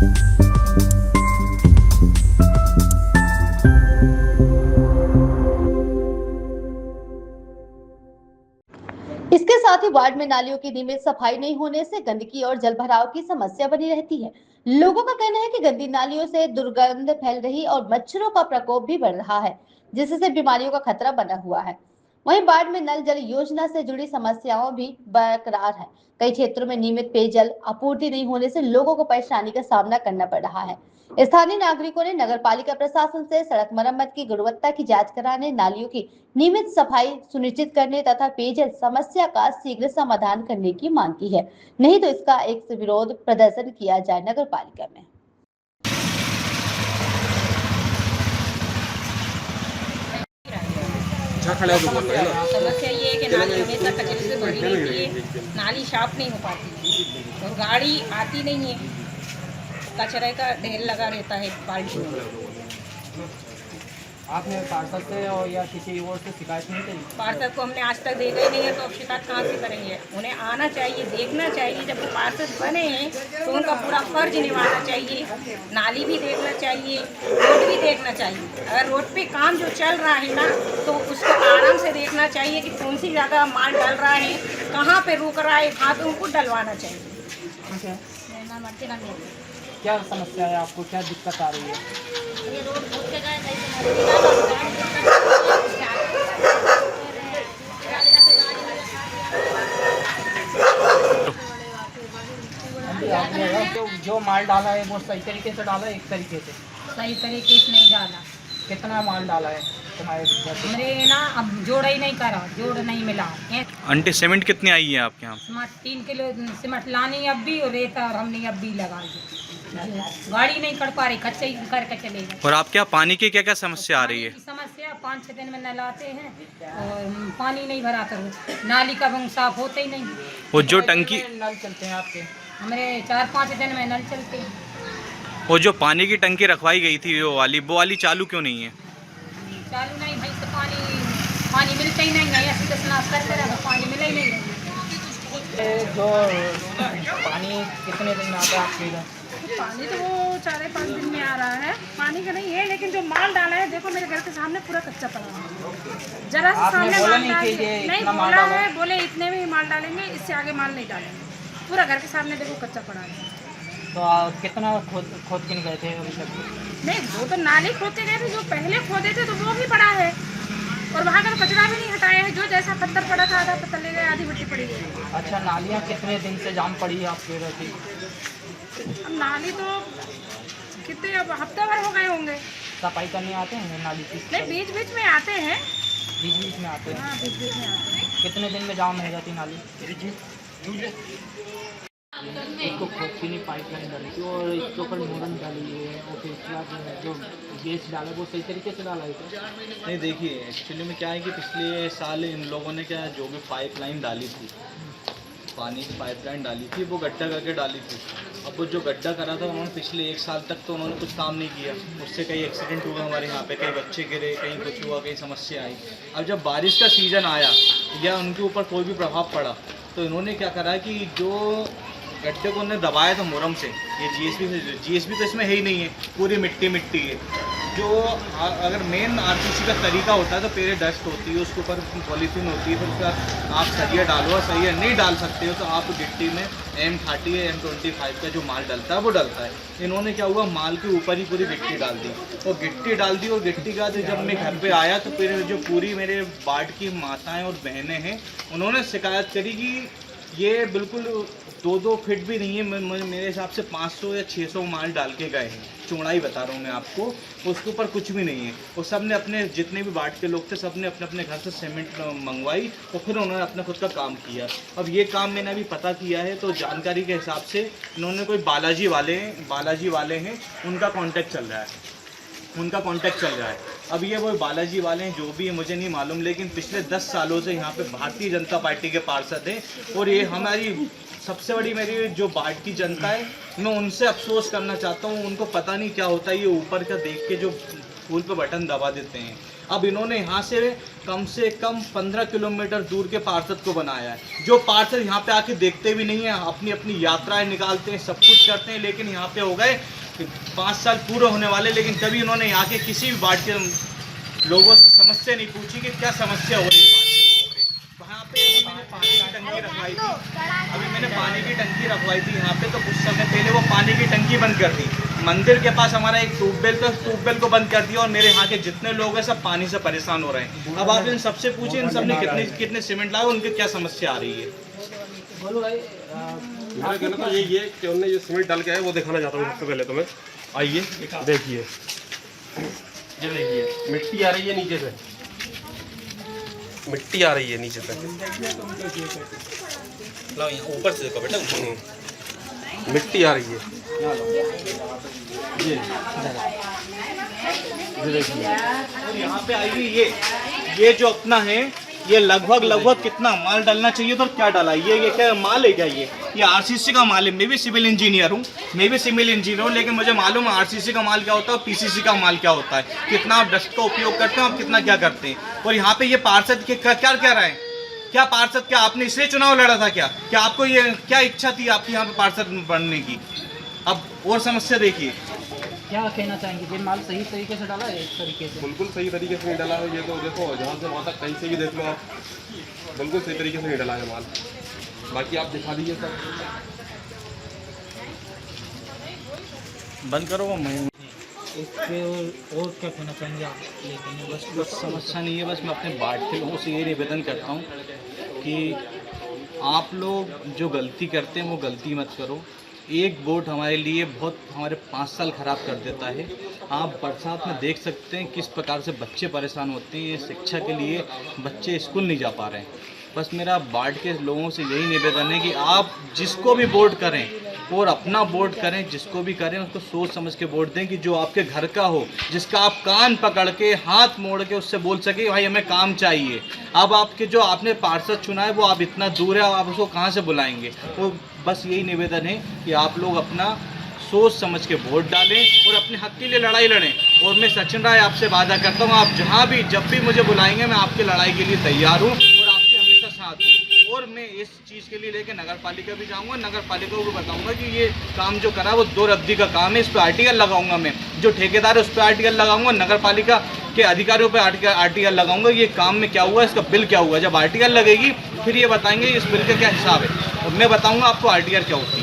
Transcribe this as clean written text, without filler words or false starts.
इसके साथ ही वार्ड में नालियों की नियमित सफाई नहीं होने से गंदगी और जलभराव की समस्या बनी रहती है। लोगों का कहना है कि गंदी नालियों से दुर्गंध फैल रही और मच्छरों का प्रकोप भी बढ़ रहा है, जिससे बीमारियों का खतरा बना हुआ है। वहीं बाढ़ में नल जल योजना से जुड़ी समस्याओं भी बरकरार है। कई क्षेत्रों में नियमित पेयजल आपूर्ति नहीं होने से लोगों को परेशानी का सामना करना पड़ रहा है। स्थानीय नागरिकों ने नगर पालिका प्रशासन से सड़क मरम्मत की गुणवत्ता की जांच कराने, नालियों की नियमित सफाई सुनिश्चित करने तथा पेयजल समस्या का शीघ्र समाधान करने की मांग की है। नहीं तो इसका एक विरोध प्रदर्शन किया जाए नगर पालिका में। समस्या ये है कि नाली हमेशा कचरे से भरी रहती है, नाली साफ नहीं हो पाती और गाड़ी आती नहीं है, कचरे का ढेर लगा रहता है बाल्टी में। आपने पार्षद से और या किसी और से शिकायत नहीं करी? पार्षद को हमने आज तक देखा ही नहीं है, तो अब शिकायत कहाँ से करेंगे? उन्हें आना चाहिए, देखना चाहिए। जब वो पार्षद बने हैं तो उनका पूरा फर्ज निभाना चाहिए। नाली भी देखना चाहिए, रोड भी देखना चाहिए। अगर रोड पे काम जो चल रहा है ना, तो उसको आराम से देखना चाहिए कि कौन सी जगह माल डल रहा है, कहाँ पे रुक रहा है, वहाँ पे उनको डलवाना चाहिए। क्या समस्या है आपको, क्या दिक्कत आ रही है? ये रोड जो माल डाला है वो सही तरीके से डाला है? एक तरीके से सही तरीके से नहीं डाला। कितना माल डाला है तुम्हारे? मेरे ना अब जोड़ ही नहीं करा, जोड़ नहीं मिला। आंटी सीमेंट कितनी आई है आपके यहाँ? सीमेंट 3 किलो सीमेंट लानी अब भी, और रेता हमने अब भी लगा दी। गाड़ी नहीं कर पा रही, कच्चे ही करके चले गए। और आपके यहाँ पानी की क्या क्या समस्या आ रही है? समस्या 5-6 दिन में नल आते हैं और पानी नहीं भरा करो, नाली का बंग साफ होते ही नहीं। वो जो टंकी, नल चलते हैं आपके? हमारे 4-5 दिन में नल चलते हैं। वो जो पानी की टंकी रखवाई गई थी वो वाली चालू क्यों नहीं है? चालू नहीं भाई, तो पानी मिलता ही नहीं है। ऐसे तो स्नान करते रहो, पानी मिला ही नहीं। जो पानी कितने दिन में आता है आपके इधर? पानी तो वो 4-5 दिन में आ रहा है, पानी का नहीं है। लेकिन जो माल डाला है, देखो मेरे घर के सामने पूरा कच्चा पड़ा है। जरा से सामने माल नहीं बोला है, बोले इतने में ही माल डालेंगे, इससे आगे माल नहीं डालेंगे। पूरा घर के सामने देखो कच्चा पड़ा है। तो कितना खोद के गए थे अभी तक? नहीं, वो तो नाली खोदते गए थे, जो पहले खोदे थे तो वो भी पड़ा है, और वहाँ का तो कचरा भी नहीं हटाया है। जो जैसा पत्थर पड़ा था, आधा पत्थर ले गए, आधी मिट्टी पड़ी है। अच्छा, नालियाँ कितने दिन से जाम पड़ी है आपके इधर की? अब नाली तो कितने, अब हफ्ता भर हो गए होंगे। सफाई करने आते हैं नाली की? नहीं, बीच बीच में आते हैं। बीच में आते हैं? हाँ, बीच बीच में आते हैं। कितने दिन में जाम हो जाती नाली? इसको खोद की नहीं पाइपलाइन डाली थी और इसके ऊपर मोरन डाली है, और फिर उसके बाद जो गैस डाला वो सही तरीके से डाला है क्या? नहीं, देखिए एक्चुअली में क्या है कि पिछले साल इन लोगों ने क्या जो भी पाइपलाइन डाली थी, पानी की पाइपलाइन डाली थी, वो गड्ढा करके डाली थी। अब वो जो गड्ढा करा था उन्होंने पिछले 1 साल तक तो उन्होंने कुछ काम नहीं किया। उससे कई एक्सीडेंट हुए हमारे यहाँ पे, कई बच्चे गिरे, कहीं कुछ हुआ, कई समस्या आई। अब जब बारिश का सीज़न आया या उनके ऊपर कोई भी प्रभाव पड़ा, तो इन्होंने क्या करा कि जो गड्ढे को उन्होंने दबाया था मुरम से, ये जीएसबी तो इसमें है ही नहीं है, पूरी मिट्टी है। जो अगर मेन आरसीसी का तरीका होता है तो पहले डस्ट होती है, उसके ऊपर पॉलीथीन होती है, फिर उसके बाद आप सरिया डालो, और सरिया नहीं डाल सकते हो तो आप गिट्टी में M30 या M25 का जो माल डलता है वो डलता है। इन्होंने क्या हुआ, माल के ऊपर ही पूरी गिट्टी डाल दी, और गिट्टी डाल दी, और गिट्टी का जब मैं घर पे आया तो फिर जो पूरी मेरे वार्ड की माताएं और बहनें हैं, उन्होंने शिकायत करी कि ये बिल्कुल 2-2 फीट भी नहीं है, मेरे हिसाब से 500 या 600 माल डाल के गए हैं। चौड़ाई बता रहा हूँ मैं आपको, उसके ऊपर कुछ भी नहीं है। वो सब ने अपने, जितने भी वार्ड के लोग थे, सब ने अपने अपने घर से सीमेंट मंगवाई, और फिर उन्होंने अपना खुद का काम किया। अब ये काम मैंने अभी पता किया है, तो जानकारी के हिसाब से इन्होंने कोई बालाजी वाले हैं, उनका कॉन्टैक्ट चल रहा है। अब ये वो बालाजी वाले हैं, जो भी है मुझे नहीं मालूम, लेकिन पिछले 10 सालों से यहाँ पे भारतीय जनता पार्टी के पार्षद हैं, और ये हमारी सबसे बड़ी, मेरी जो वार्ड की जनता है, मैं उनसे अफसोस करना चाहता हूँ। उनको पता नहीं क्या होता है, ये ऊपर का देख के जो फूल पे बटन दबा देते हैं। अब इन्होंने यहाँ से कम 15 किलोमीटर दूर के पार्षद को बनाया है, जो पार्षद यहाँ पे आके देखते भी नहीं है, अपनी अपनी यात्राएं निकालते हैं, सब कुछ करते हैं, लेकिन यहाँ पे हो गए 5 साल पूरे होने वाले, लेकिन कभी इन्होंने यहाँ के किसी भी वार्ड के लोगों से समस्या नहीं पूछी कि क्या समस्या हो रही है वार्ड के लोगों पे। वहाँ पे अभी मैंने पानी की टंकी रखवाई थी यहाँ पे, तो कुछ समय पहले वो पानी की टंकी बंद कर दी। मंदिर के पास हमारा एक ट्यूबवेल को बंद कर दिया, और मेरे यहाँ के जितने लोग हैं सब पानी से परेशान हो रहे हैं। अब आप इन सबसे पूछिए, इन सब ने कितने सीमेंट लाए, उनकी क्या समस्या आ रही है। बोलो भाई। मेरा कहना तो यही है कि उन्होंने ये सीमेंट डाल के है, वो दिखाना चाहता हूँ सबसे पहले। तो मैं आइए देखिए, ये देखिए मिट्टी आ रही है नीचे से, मिट्टी आ रही है नीचे से, ऊपर से देखो बेटा, मिट्टी आ रही है। ये देखिए, और यहाँ पे आइए, ये जो अपना है, ये लगभग कितना माल डालना चाहिए तो क्या डाला, ये क्या माल है क्या, ये आरसीसी का माल है। मैं भी सिविल इंजीनियर हूँ, लेकिन मुझे मालूम है आरसीसी का माल क्या होता है और पीसीसी का माल क्या होता है, कितना आप डस्ट का उपयोग करते हैं, आप कितना क्या करते हैं। और यहाँ पे ये पार्षद के क्या रहे हैं, क्या पार्षद, क्या आपने इसलिए चुनाव लड़ा था, क्या आपको ये क्या इच्छा थी आपकी यहाँ पे पार्षद बनने की। अब और समस्या देखिए, क्या कहना चाहेंगे, ये माल सही तरीके से डाला है एक तरीके से? बिल्कुल सही तरीके से नहीं डाला है। ये तो देखो, जहाँ से वहाँ तक कहीं से भी देख लो आप, बिल्कुल सही तरीके से नहीं डाला है माल। बाकी आप दिखा दीजिए सर, बंद करो वो। इस पे और क्या कहना चाहेंगे आप? लेकिन बस समस्या नहीं है, बस मैं अपने वार्ड के लोगों से ये निवेदन करता हूँ कि आप लोग जो गलती करते हैं वो गलती मत करो। एक वोट हमारे लिए हमारे 5 साल ख़राब कर देता है। आप बरसात में देख सकते हैं किस प्रकार से बच्चे परेशान होते हैं, ये शिक्षा के लिए बच्चे स्कूल नहीं जा पा रहे हैं। बस मेरा वार्ड के लोगों से यही निवेदन है कि आप जिसको भी वोट करें और अपना वोट करें, जिसको भी करें उसको सोच समझ के वोट दें, कि जो आपके घर का हो, जिसका आप कान पकड़ के हाथ मोड़ के उससे बोल सके भाई हमें काम चाहिए। अब आपके जो आपने पार्षद चुना है वो आप इतना दूर है, आप उसको कहाँ से बुलाएंगे। तो बस यही निवेदन है कि आप लोग अपना सोच समझ के वोट डालें और अपने हक के लिए लड़ाई लड़ें। और मैं सचिन राय आपसे वादा करता हूँ, आप जहाँ भी जब भी मुझे बुलाएंगे मैं आपकी लड़ाई के लिए तैयार हूँ और आपके हमेशा साथ हूँ। और मैं इस चीज़ के लिए लेके नगर पालिका भी जाऊँगा, नगर पालिका को भी बताऊँगा कि ये काम जो करा वो 2 रद्दी का काम है, इस पर आर्टिकल लगाऊंगा। मैं जो ठेकेदार है उस पर आर्टिकल लगाऊंगा, नगर पालिका के अधिकारियों पर आर्टिकल लगाऊंगा, ये काम में क्या हुआ, इसका बिल क्या हुआ। जब आर्टिकल लगेगी फिर ये बताएंगे इस बिल का क्या हिसाब है, और मैं बताऊँगा आपको आर्टिकल क्या होती है।